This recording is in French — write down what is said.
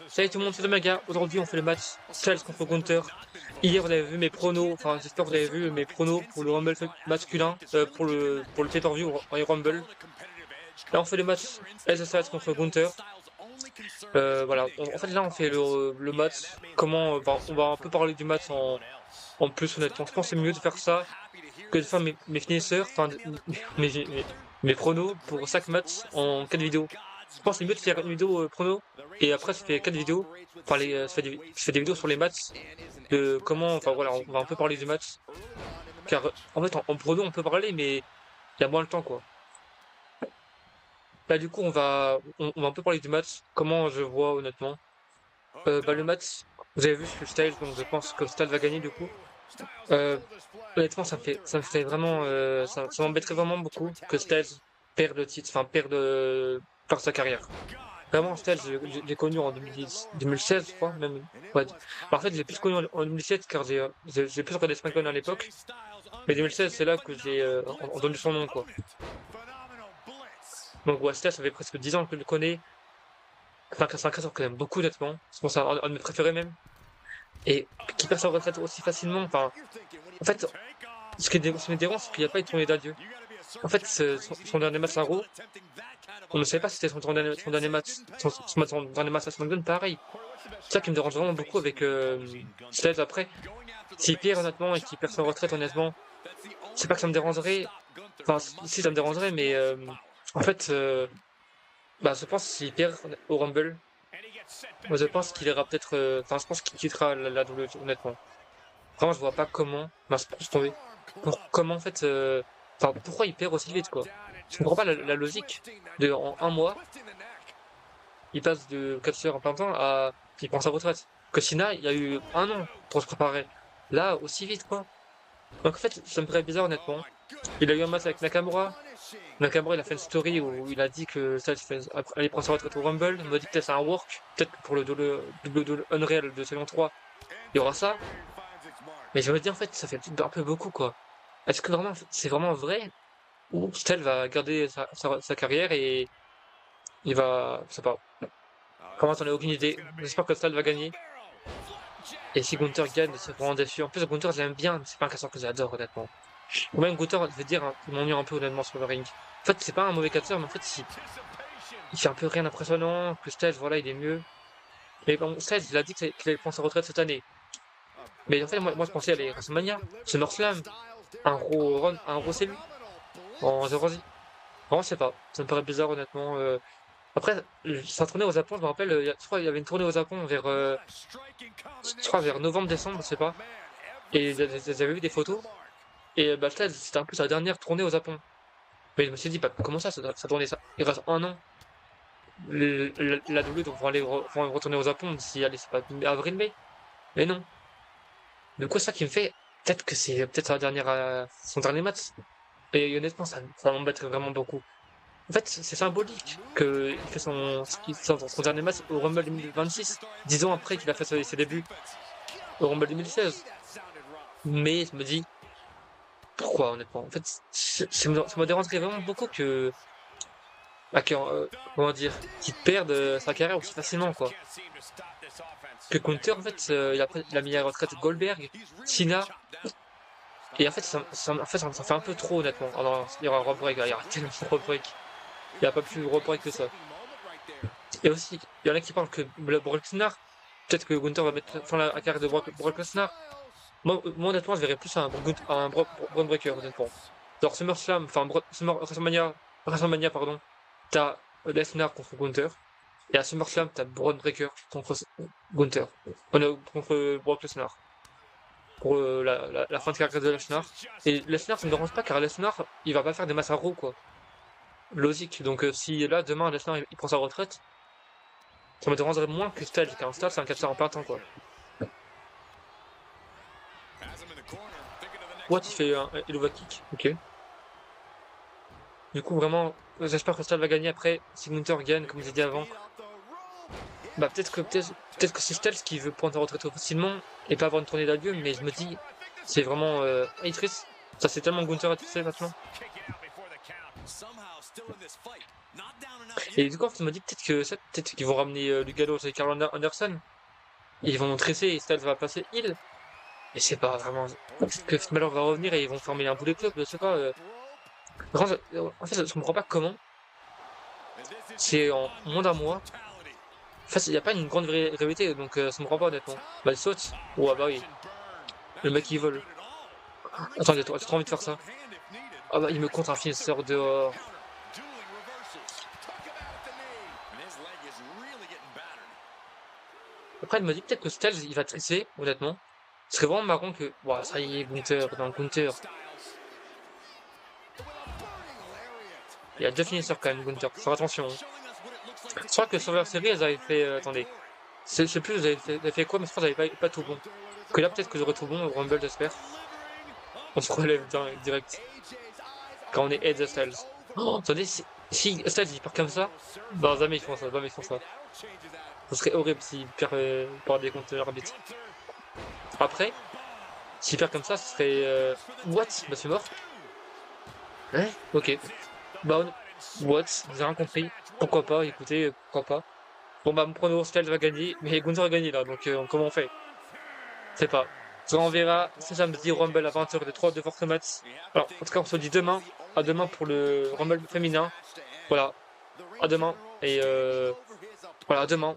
Salut tout le monde, c'est Domaga. Aujourd'hui, on fait le match Styles contre Gunther. Hier, vous avez vu mes pronos, enfin, j'espère que vous avez vu mes pronos pour le Rumble masculin, pour le pay-per-view Royal Rumble. Là, on fait le match AJ Styles contre Gunther. Voilà. En fait, là, on fait le match. Comment, on va un peu parler du match en plus, honnêtement. Je pense que c'est mieux de faire ça que de faire mes finisseurs, enfin, mes pronos pour chaque match en 4 vidéos. Je pense que c'est mieux de faire une vidéo prono et après je fais 4 vidéos. Enfin, je fais des vidéos sur les matchs, de comment, enfin voilà, on va un peu parler du match. Car en fait, en prono, on peut parler, mais il y a moins le temps, quoi. Là, du coup, on va un peu parler du match, comment je vois honnêtement. Le match, vous avez vu ce Styles, donc je pense que Styles va gagner du coup. Euh, Honnêtement, ça me fait vraiment, ça m'embêterait vraiment beaucoup que Styles perde le titre, enfin perde sa carrière. Vraiment, Styles, je l'ai connu en 2010, 2016, je crois, même. Ouais. En fait, je l'ai plus connu en 2017 car j'ai plus regardé SmackDown à l'époque. Mais 2016, c'est là que j'ai entendu son nom, quoi. Donc, ouais, Styles, ça fait presque 10 ans que je le connais. Enfin, c'est un créateur que j'aime beaucoup, honnêtement. Je pense que c'est un de mes préférés même. Et qui perd sa retraite aussi facilement. Enfin, en fait, ce qui me dérange, c'est qu'il n'y a pas eu de tournée d'adieu. En fait, son dernier match à Raw, on ne savait pas si c'était son dernier match, son dernier match à SmackDown, pareil. C'est ça qui me dérange vraiment beaucoup avec Styles après. S'il perd honnêtement et qu'il perd sa retraite honnêtement, c'est pas que ça me dérangerait. Enfin, si ça me dérangerait, mais en fait, je pense s'il perd au Rumble, moi je pense qu'il ira peut-être. Enfin, je pense qu'il quittera la WWE honnêtement. Vraiment, je vois pas comment. Je pense tomber. Comment en fait. Enfin, pourquoi il perd aussi vite quoi? Je comprends pas la logique de en un mois, il passe de catcheur en plein temps à il prend sa retraite. Que Cena, il y a eu un an pour se préparer. Là, aussi vite quoi. Donc en fait, ça me paraît bizarre honnêtement. Il a eu un match avec Nakamura. Nakamura, il a fait une story où il a dit que ça allait prendre sa retraite au Rumble. Il m'a dit peut-être c'est un work. Peut-être que pour le double Unreal de saison 3, il y aura ça. Mais je me dis en fait, ça fait un peu beaucoup quoi. Est-ce que vraiment c'est vraiment vrai? Ou Stel va garder sa carrière et il va. Je sais pas. Vraiment, j'en ai aucune idée. J'espère que Stel va gagner. Et si Gunther gagne, c'est vraiment déçu. En plus, Gunther, je l'aime bien, mais c'est pas un casseur que j'adore, honnêtement. Ou même Gunther, je vais dire, hein, il m'ennuie un peu, honnêtement, sur le ring. En fait, c'est pas un mauvais casseur, mais en fait, il fait un peu rien d'impressionnant, que Stel, voilà, il est mieux. Mais bon, Stel, il a dit qu'il allait prendre sa retraite cette année. Mais en fait, moi je pensais à les WrestleMania, SummerSlam, un Raw c'est lui, en 0 Vraiment, je sais pas. Ça me paraît bizarre, honnêtement. Après, sa tournée au Japon, je me rappelle, je crois qu'il y avait une tournée au Japon je crois vers novembre, décembre, je sais pas. Et j'avais vu des photos. Et Stel, c'était un peu sa dernière tournée au Japon. Mais je me suis dit, comment ça tournée ça? Il reste un an. La WWE vont retourner au Japon d'ici, allez, c'est pas avril-mai. Mais non. Du coup, c'est ça qui me fait, peut-être que c'est peut-être son dernier match. Et honnêtement, ça m'embêterait vraiment beaucoup. En fait, c'est symbolique qu'il fait son dernier match au Rumble 2026, 10 ans après qu'il a fait ses débuts au Rumble 2016. Mais je me dis, pourquoi honnêtement? En fait, ça me dérangerait vraiment beaucoup comment dire, qu'il perde sa carrière aussi facilement, quoi. Que Gunther, en fait, il a mis à la retraite Goldberg, Cena, et en fait, ça fait un peu trop, honnêtement. Alors, il y aura un road break, il y aura tellement de road break. Il n'y a pas plus road break que ça. Et aussi, il y en a qui parlent que Brock Lesnar, peut-être que Gunther va mettre fin à la carrière de Brock Lesnar. Honnêtement, je verrais plus un Braun Breaker, honnêtement. Genre SummerSlam, enfin, WrestleMania, pardon, t'as Lesnar contre Gunther. Et à SummerSlam, t'as Braun Breaker contre Gunther. Contre Brock Lesnar. Pour la fin de carrière de Lesnar. Et Lesnar, ça me dérange pas, car Lesnar, il va pas faire des masses à Raw, quoi. Logique. Donc, si là, demain, Lesnar, il prend sa retraite, ça me dérangerait moins que Styles, car Styles, c'est un catcheur en plein temps, quoi. Watt, il fait un Elova kick. Ok. Du coup, vraiment, j'espère que Styles va gagner après. Si Gunther gagne, comme j'ai dit avant, peut-être que c'est Styles qui veut prendre sa retraite facilement et pas avoir une tournée d'adieu, mais je me dis, c'est vraiment triste. Ça, c'est tellement Gunther à maintenant. Et du coup, je me dis peut-être qu'ils vont ramener Lugalo et Carl Anderson. Et ils vont tresser et Styles va passer Hill. Et c'est pas vraiment. Peut-être que Finn Balor va revenir et ils vont former un Bullet Club, je sais pas. En fait, je comprends pas comment. C'est en moins d'un mois. En fait, il n'y a pas une grande rivalité, donc ça me comprend pas honnêtement. Bah, il saute. Oh, ah bah oui. Le mec il vole. Attends, j'ai trop envie de faire ça. Ah bah, il me compte un finisseur dehors. Après, il m'a dit peut-être que Styles il va trisser, honnêtement. Ce serait vraiment marrant que. Ouah, ça y est, Gunther, dans Gunther. Il y a deux finisseurs quand même, Gunther. Faut faire attention. Je crois que sur leur série, elles avaient fait. Attendez. Je sais plus, elles avaient fait quoi, mais je crois qu'elles avaient pas tout bon. Que là, peut-être que j'aurai tout bon au Rumble, j'espère. On se relève direct. Quand on est Edge Styles. Oh, attendez, si Styles il part comme ça. Non, jamais ils font ça, jamais ils font ça. Ce serait horrible s'il perd par des comptes arbitres. Après, s'il perd comme ça, ce serait. What? Bah, c'est mort. Ouais, ok. Bah, what? J'ai rien compris. Pourquoi pas? Écoutez, pourquoi pas? Bon, bah, mon prono Styles va gagner, mais Gunther va gagner là, donc comment on fait? Je sais pas. On verra ce samedi Rumble à 20h de 3 de Force Match. Alors, en tout cas, on se dit demain. À demain pour le Rumble féminin. Voilà. À demain. Et voilà, à demain.